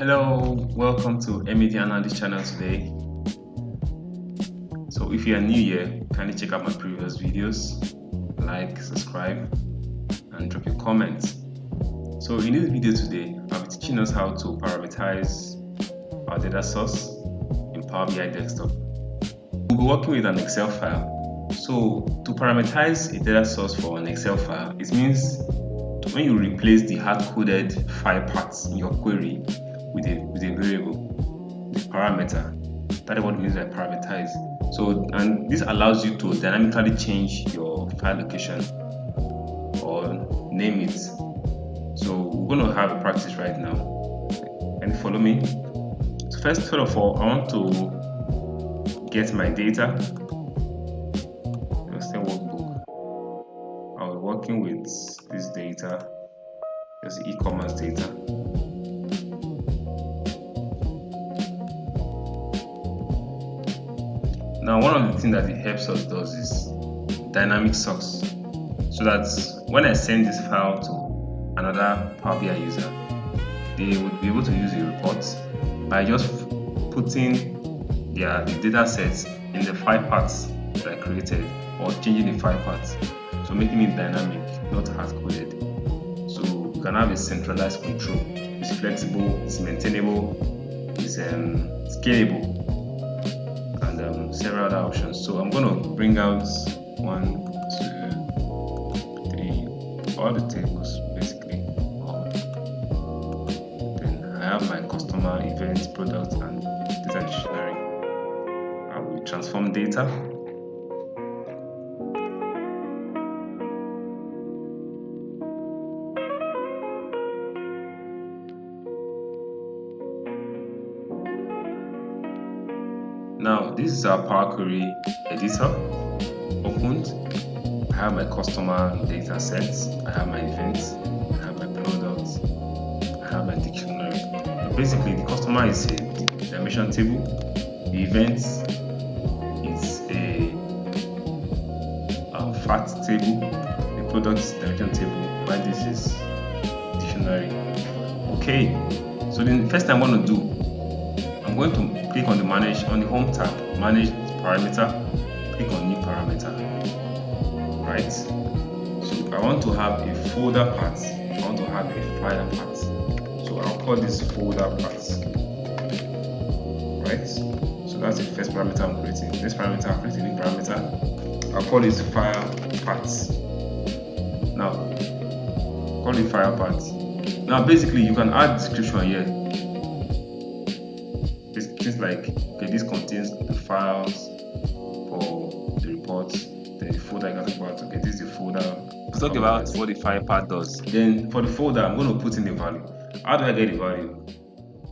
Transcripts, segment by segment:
Hello, welcome to MED Analyst channel today. So if you are new here, kindly check out my previous videos, like, subscribe, and drop your comments. So in this video today, I'll be teaching us how to parameterize our data source in Power BI Desktop. We'll be working with an Excel file. So to parameterize a data source for an Excel file, it means when you replace the hard-coded file paths in your query with a variable, the parameter. That is what it means by parameterize. So, and this allows you to dynamically change your file location or name it. So we're going to have a practice right now. And follow me. So first of all, I want to get my data. Let's say workbook. I was working with this data. There's the e-commerce data. Now, one of the things that it helps us does is dynamic source, so that when I send this file to another Power BI user, they would be able to use the report by just putting the data sets in the file paths that I created, or changing the file paths, so making it dynamic, not hard-coded. So you can have a centralized control. It's flexible, it's maintainable, it's scalable, several other options. So I'm going to bring out 1, 2, 3, all the tables basically. Then I have my customer, events, product, and data dictionary. I will transform data. Now, this is our Power Query editor opened. I have my customer data sets, I have my events, I have my products, I have my dictionary. So basically, the customer is a dimension table, the events is a fact table, the products dimension table, while this is dictionary. Okay, so the first thing I'm going to do, I'm going to click on the home tab, manage parameter, click on new parameter, right? So I want to have a folder path, I want to have a file path. So I'll call this folder path, right? So that's the first parameter I'm creating. Next parameter, I'm creating a new parameter. I'll call it file path. Now, call it file path. Now basically you can add description here. Things like, okay, this contains the files for the reports, then the folder I got about. Okay, this is the folder. Let's talk about what the file path does. Then for the folder, I'm going to put in the value. How do I get the value?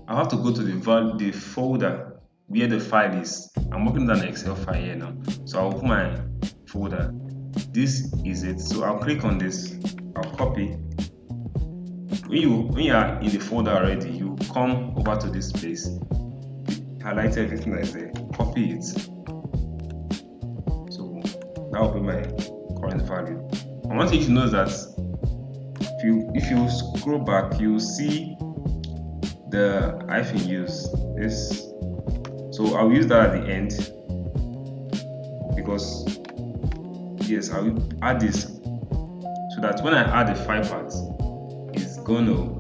I have to go to the folder where the file is. I'm working with an Excel file here now, so I'll open my folder. This is it. So I'll click on this. I'll copy. When you are in the folder already, you come over to this place. Highlight everything that's there, copy it. So that will be my current value. And one thing you know is that if you scroll back, you see the hyphen use this. So I'll use that at the end because yes, I will add this so that when I add the file path, it's gonna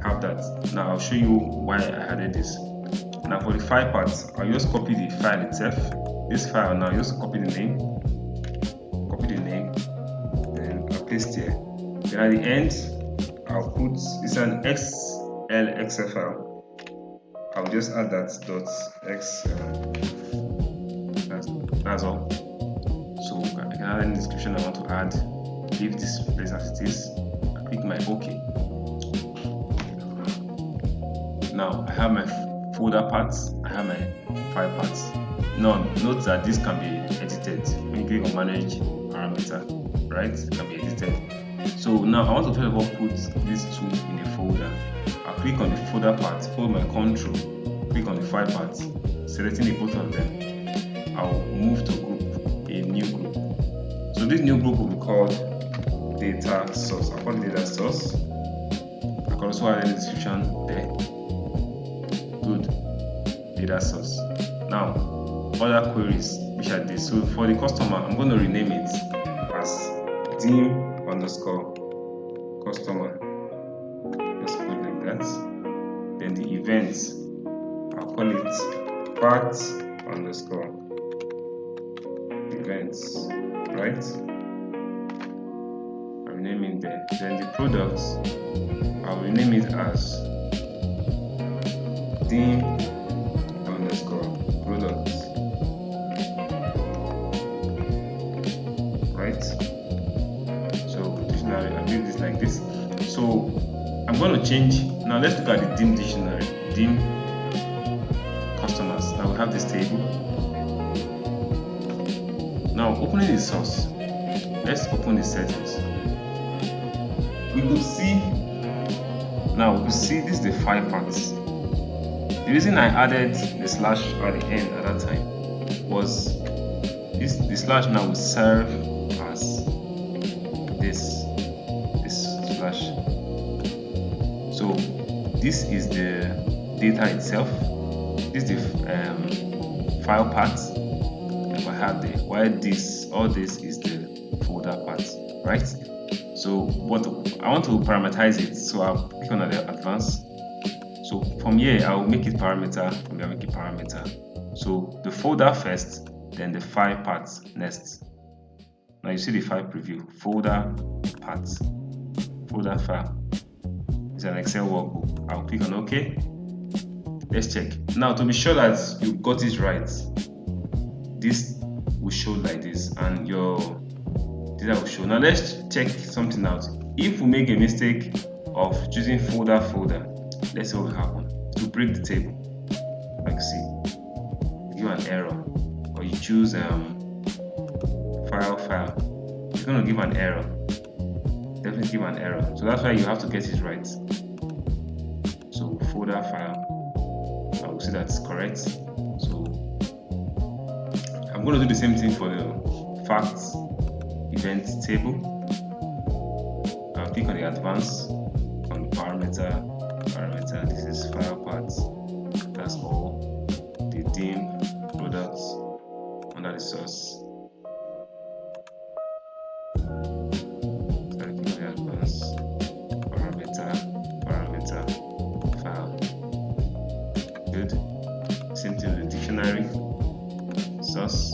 have that. Now I'll show you why I added this. Now for the file path, I'll just copy the file itself. This file now, just copy the name, then I'll paste here. Then at the end, I'll put, it's an XL file. I'll just add that .xl. That's all. So I can add any description I want to add. Leave this place as it is. Click my OK. Now I have my folder paths, I have my file paths. Now note that this can be edited. When you click on manage parameter, right? It can be edited. So now I want to first of all put these two in a folder. I'll click on the folder path, hold my control, click on the file path, selecting the both of them. I'll move to group, a new group. So this new group will be called data source. I'll call it data source. I can also add a description there. data source. Now, other queries which are this. So for the customer, I'm going to rename it as dim_customer. Let's put it like that. Then the events, I'll call it part_events, right? I'll rename it there. Then the products, I'll rename it as dim_products, right? So dictionary, I did this like this. So I'm going to change. Now let's look at the dim dictionary, dim customers. Now we have this table. Now opening the source, let's open the settings. We could see this is the 5 parts. The reason I added the slash at the end at that time was the slash now will serve as this slash. So this is the data itself. This is the file part. If I have the all this is the folder part, right? So what I want to parameterize it, so I'll click on the advanced. So from here I'll make it parameter. From here I'll make it parameter. So the folder first, then the file parts next. Now you see the file preview, folder parts, folder file. It's an Excel workbook. I'll click on OK. Let's check. Now to be sure that you got it right, this will show like this and your data will show. Now let's check something out. If we make a mistake of choosing folder, let's see what will happen. To break the table, like you see, give an error, or you choose file, it's going to give an error. Definitely give an error. So that's why you have to get it right. So folder file, I will see that's correct. So I'm going to do the same thing for the facts event table. I'll click on the advanced, on the parameter. This is file parts. That's all. The dim products under the source. Good. Same thing with the dictionary, source.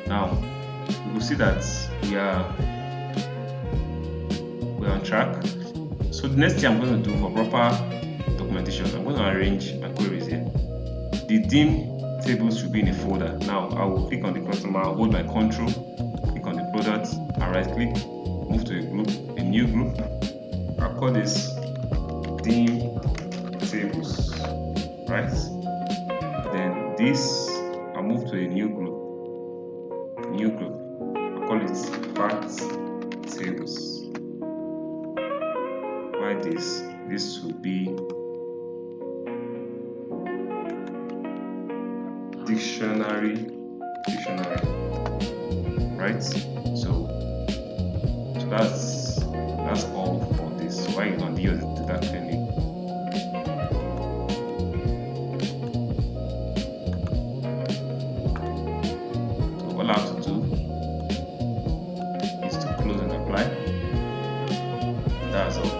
Now you will see that we're on track. So the next thing I'm going to do for proper documentation, I'm going to arrange my queries here. The dim tables should be in a folder. Now I will click on the customer, hold my control, click on the product, and right click, move to a new group. I'll call this dim tables, right? Then this, I'll move to a new group. I'll call it facts tables. Why this would be dictionary, right? So that's all for this. Why you don't use data cleaning? So all I have to do is to close and apply. That's all.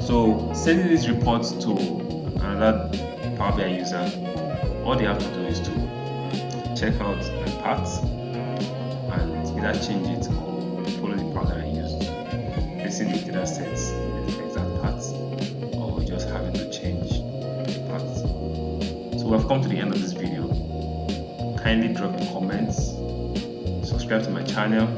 So sending this report to another Power BI user, all they have to do is to check out the parts and either change it or follow the pattern I used. Placing the data sets in the exact parts, or just having to change the parts. So we have come to the end of this video. Kindly drop your comments, subscribe to my channel,